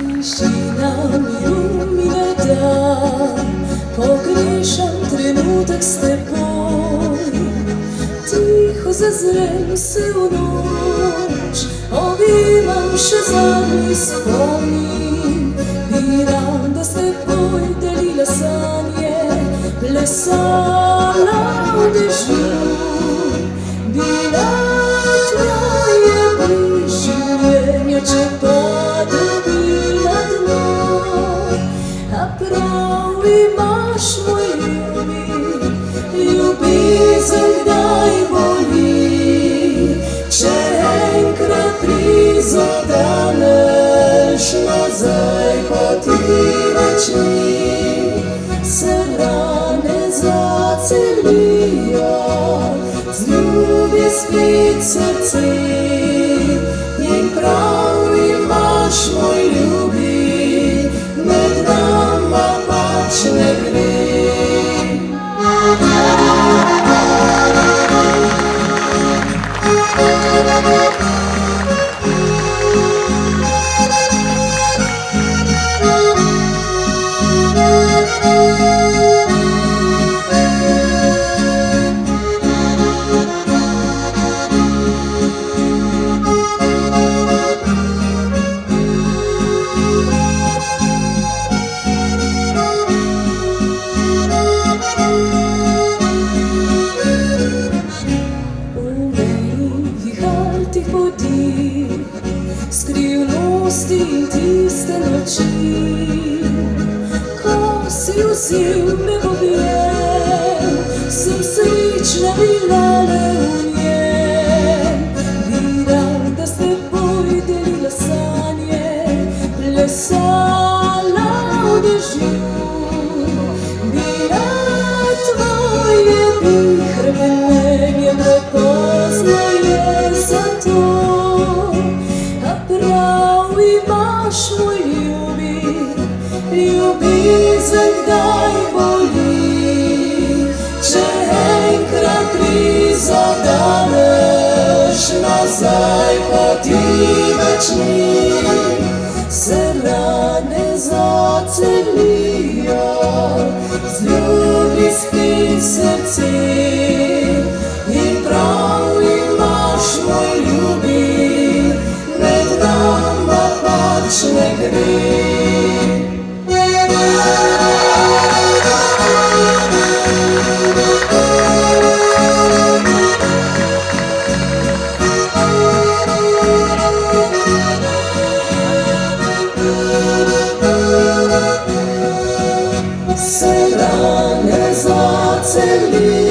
Tišina mi umine dan, pogrešam trenutek s teboj. Tiho zazrem se v noč, obimam še zadnji spomin. Bi rada s teboj delila sanje, plesala v dežju. Bila tvoje življenje, če pada bi na dno. A prav imaš, moj ljubi, ljubezen kdaj boli. Če enkrat prizadeneš, nazaj poti več ni. Se rane zacelijo, zljubi spet srce. In prav imaš, moj ljubi, med nama pač ne gre. Skrivnosti in tiste noči, ko si vzel me v objem, sem srečna bila le v njem. Bi rada s teboj delila sanje, plesala v dežju. Bila tvoje vihre venenje, prepozno je zato. Prav imaš, moj ljubi, ljubezen kdaj boli. Če enkrat prizadeneš, nazaj poti več ni. Se rane zacelijo, zljubi spet srce. In prav imaš, moj ljubi, med nama pač ne gre. Se rane zacelijo,